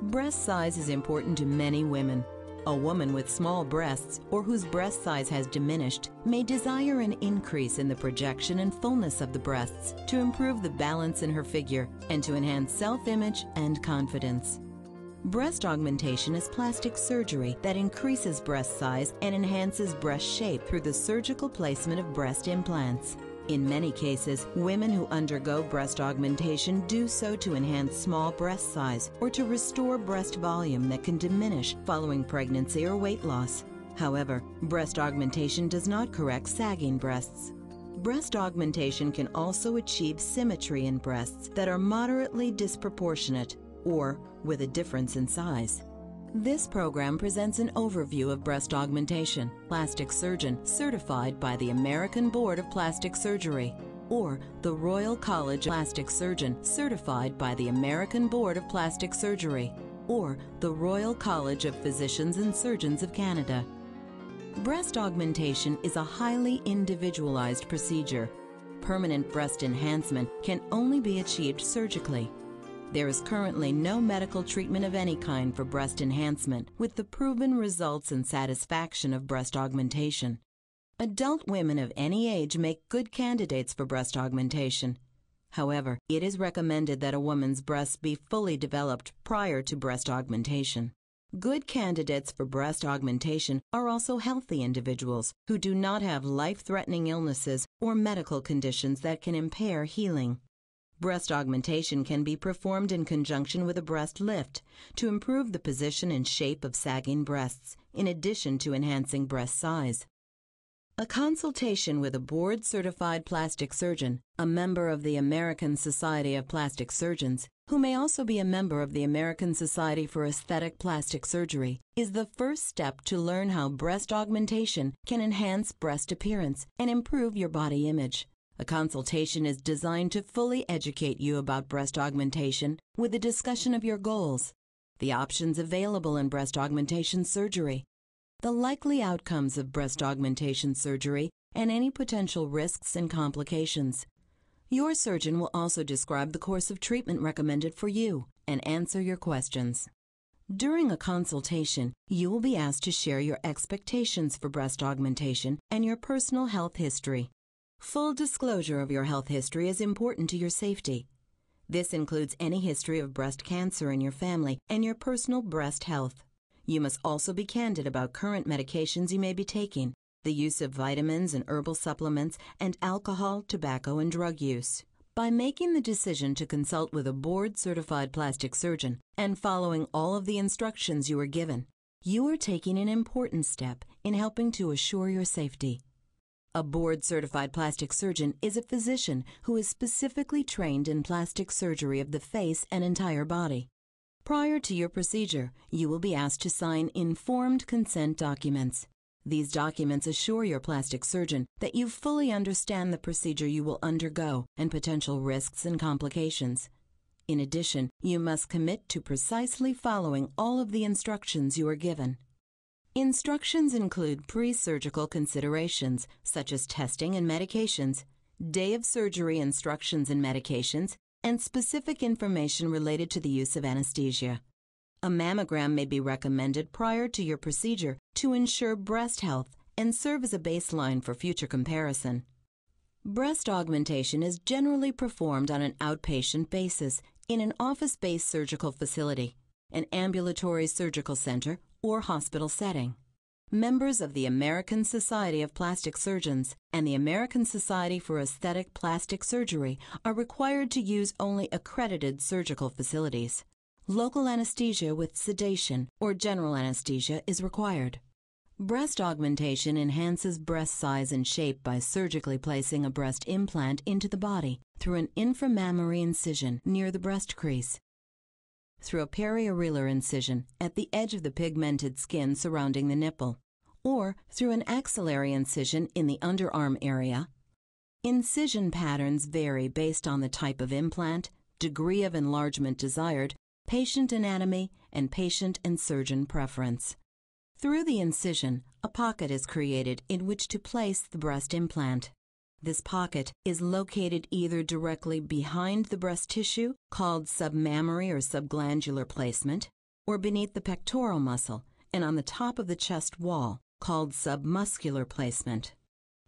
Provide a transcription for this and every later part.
Breast size is important to many women. A woman with small breasts or whose breast size has diminished may desire an increase in the projection and fullness of the breasts to improve the balance in her figure and to enhance self-image and confidence. Breast augmentation is plastic surgery that increases breast size and enhances breast shape through the surgical placement of breast implants. In many cases, women who undergo breast augmentation do so to enhance small breast size or to restore breast volume that can diminish following pregnancy or weight loss. However, breast augmentation does not correct sagging breasts. Breast augmentation can also achieve symmetry in breasts that are moderately disproportionate or with a difference in size. This program presents an overview of breast augmentation, plastic surgeon certified by the American Board of Plastic Surgery, or the Royal College of Plastic Surgeon certified by the American Board of Plastic Surgery, or the Royal College of Physicians and Surgeons of Canada. Breast augmentation is a highly individualized procedure. Permanent breast enhancement can only be achieved surgically. There is currently no medical treatment of any kind for breast enhancement with the proven results and satisfaction of breast augmentation. Adult women of any age make good candidates for breast augmentation. However, it is recommended that a woman's breasts be fully developed prior to breast augmentation. Good candidates for breast augmentation are also healthy individuals who do not have life-threatening illnesses or medical conditions that can impair healing. Breast augmentation can be performed in conjunction with a breast lift to improve the position and shape of sagging breasts, in addition to enhancing breast size. A consultation with a board-certified plastic surgeon, a member of the American Society of Plastic Surgeons, who may also be a member of the American Society for Aesthetic Plastic Surgery, is the first step to learn how breast augmentation can enhance breast appearance and improve your body image. A consultation is designed to fully educate you about breast augmentation with a discussion of your goals, the options available in breast augmentation surgery, the likely outcomes of breast augmentation surgery, and any potential risks and complications. Your surgeon will also describe the course of treatment recommended for you and answer your questions. During a consultation, you will be asked to share your expectations for breast augmentation and your personal health history. Full disclosure of your health history is important to your safety. This includes any history of breast cancer in your family and your personal breast health. You must also be candid about current medications you may be taking, the use of vitamins and herbal supplements, and alcohol, tobacco, and drug use. By making the decision to consult with a board-certified plastic surgeon and following all of the instructions you are given, you are taking an important step in helping to assure your safety. A board-certified plastic surgeon is a physician who is specifically trained in plastic surgery of the face and entire body. Prior to your procedure, you will be asked to sign informed consent documents. These documents assure your plastic surgeon that you fully understand the procedure you will undergo and potential risks and complications. In addition, you must commit to precisely following all of the instructions you are given. Instructions include pre-surgical considerations, such as testing and medications, day of surgery instructions and medications, and specific information related to the use of anesthesia. A mammogram may be recommended prior to your procedure to ensure breast health and serve as a baseline for future comparison. Breast augmentation is generally performed on an outpatient basis in an office-based surgical facility, an ambulatory surgical center, or hospital setting. Members of the American Society of Plastic Surgeons and the American Society for Aesthetic Plastic Surgery are required to use only accredited surgical facilities. Local anesthesia with sedation or general anesthesia is required. Breast augmentation enhances breast size and shape by surgically placing a breast implant into the body through an inframammary incision near the breast crease, through a periareolar incision at the edge of the pigmented skin surrounding the nipple, or through an axillary incision in the underarm area. Incision patterns vary based on the type of implant, degree of enlargement desired, patient anatomy, and patient and surgeon preference. Through the incision, a pocket is created in which to place the breast implant. This pocket is located either directly behind the breast tissue, called submammary or subglandular placement, or beneath the pectoral muscle and on the top of the chest wall, called submuscular placement.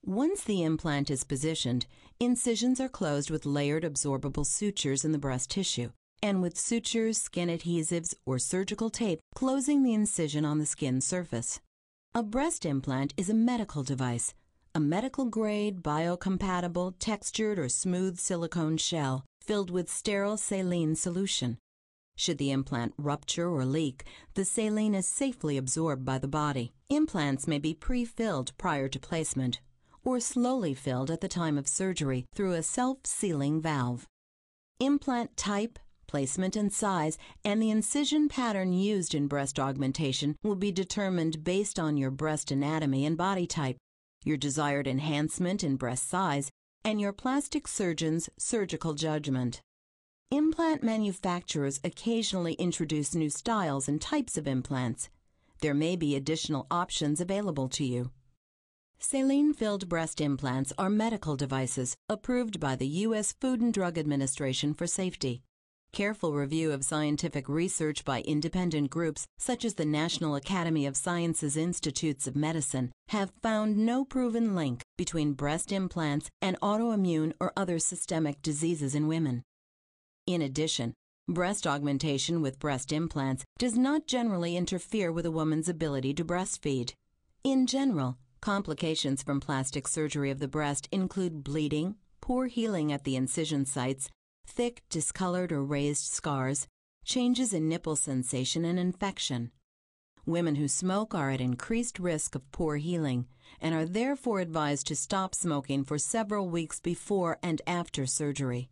Once the implant is positioned, incisions are closed with layered absorbable sutures in the breast tissue, and with sutures, skin adhesives, or surgical tape closing the incision on the skin surface. A breast implant is a medical device, a medical-grade, biocompatible, textured or smooth silicone shell filled with sterile saline solution. Should the implant rupture or leak, the saline is safely absorbed by the body. Implants may be pre-filled prior to placement, or slowly filled at the time of surgery through a self-sealing valve. Implant type, placement and size, and the incision pattern used in breast augmentation will be determined based on your breast anatomy and body type, your desired enhancement in breast size, and your plastic surgeon's surgical judgment. Implant manufacturers occasionally introduce new styles and types of implants. There may be additional options available to you. Saline-filled breast implants are medical devices approved by the U.S. Food and Drug Administration for safety. Careful review of scientific research by independent groups such as the National Academy of Sciences Institutes of Medicine have found no proven link between breast implants and autoimmune or other systemic diseases in women. In addition, breast augmentation with breast implants does not generally interfere with a woman's ability to breastfeed. In general, complications from plastic surgery of the breast include bleeding, poor healing at the incision sites, thick, discolored or raised scars, changes in nipple sensation, and infection. Women who smoke are at increased risk of poor healing and are therefore advised to stop smoking for several weeks before and after surgery.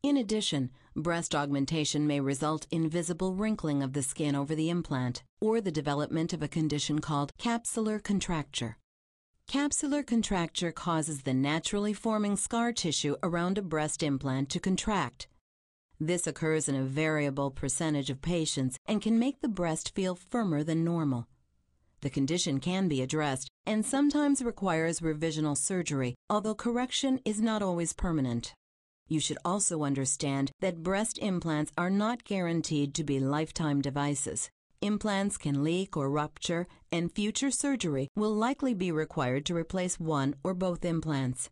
In addition, breast augmentation may result in visible wrinkling of the skin over the implant or the development of a condition called capsular contracture. Capsular contracture causes the naturally forming scar tissue around a breast implant to contract. This occurs in a variable percentage of patients and can make the breast feel firmer than normal. The condition can be addressed and sometimes requires revisional surgery, although correction is not always permanent. You should also understand that breast implants are not guaranteed to be lifetime devices. Implants can leak or rupture, and future surgery will likely be required to replace one or both implants.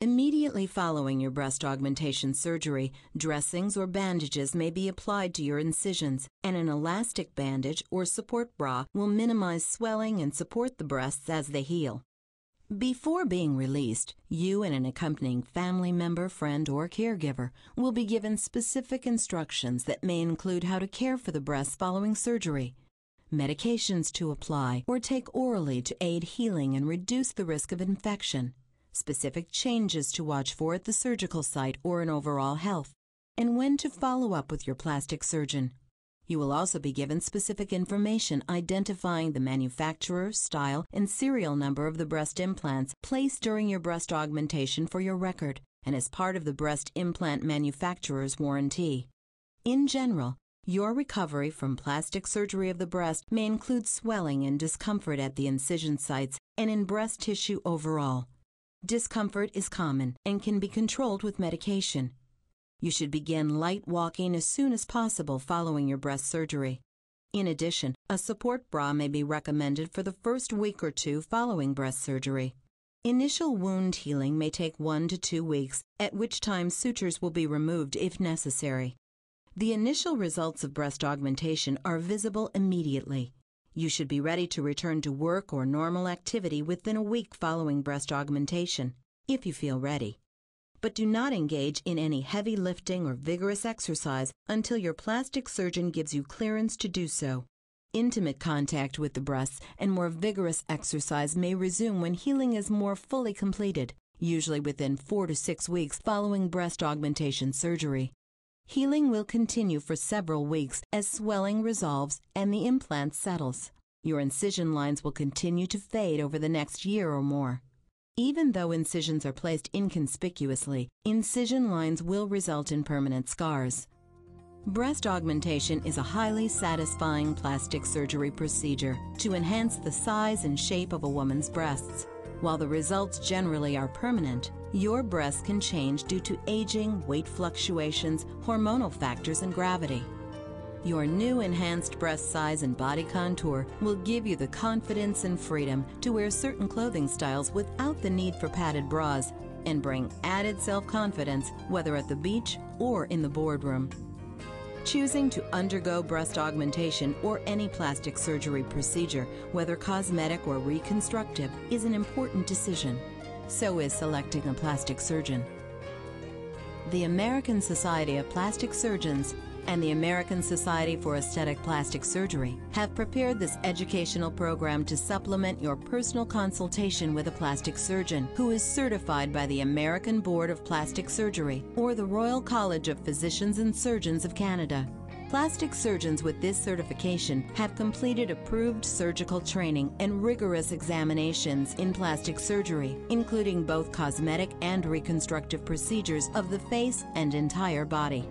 Immediately following your breast augmentation surgery, dressings or bandages may be applied to your incisions, and an elastic bandage or support bra will minimize swelling and support the breasts as they heal. Before being released, you and an accompanying family member, friend, or caregiver will be given specific instructions that may include how to care for the breasts following surgery, medications to apply or take orally to aid healing and reduce the risk of infection, specific changes to watch for at the surgical site or in overall health, and when to follow up with your plastic surgeon. You will also be given specific information identifying the manufacturer, style, and serial number of the breast implants placed during your breast augmentation for your record and as part of the breast implant manufacturer's warranty. In general, your recovery from plastic surgery of the breast may include swelling and discomfort at the incision sites and in breast tissue overall. Discomfort is common and can be controlled with medication. You should begin light walking as soon as possible following your breast surgery. In addition, a support bra may be recommended for the first week or two following breast surgery. Initial wound healing may take 1 to 2 weeks, at which time sutures will be removed if necessary. The initial results of breast augmentation are visible immediately. You should be ready to return to work or normal activity within a week following breast augmentation, if you feel ready. But do not engage in any heavy lifting or vigorous exercise until your plastic surgeon gives you clearance to do so. Intimate contact with the breasts and more vigorous exercise may resume when healing is more fully completed, usually within 4 to 6 weeks following breast augmentation surgery. Healing will continue for several weeks as swelling resolves and the implant settles. Your incision lines will continue to fade over the next year or more. Even though incisions are placed inconspicuously, incision lines will result in permanent scars. Breast augmentation is a highly satisfying plastic surgery procedure to enhance the size and shape of a woman's breasts. While the results generally are permanent, your breasts can change due to aging, weight fluctuations, hormonal factors, and gravity. Your new enhanced breast size and body contour will give you the confidence and freedom to wear certain clothing styles without the need for padded bras, and bring added self-confidence whether at the beach or in the boardroom. Choosing to undergo breast augmentation or any plastic surgery procedure, whether cosmetic or reconstructive, is an important decision. So is selecting a plastic surgeon. The American Society of Plastic Surgeons and the American Society for Aesthetic Plastic Surgery have prepared this educational program to supplement your personal consultation with a plastic surgeon who is certified by the American Board of Plastic Surgery or the Royal College of Physicians and Surgeons of Canada. Plastic surgeons with this certification have completed approved surgical training and rigorous examinations in plastic surgery, including both cosmetic and reconstructive procedures of the face and entire body.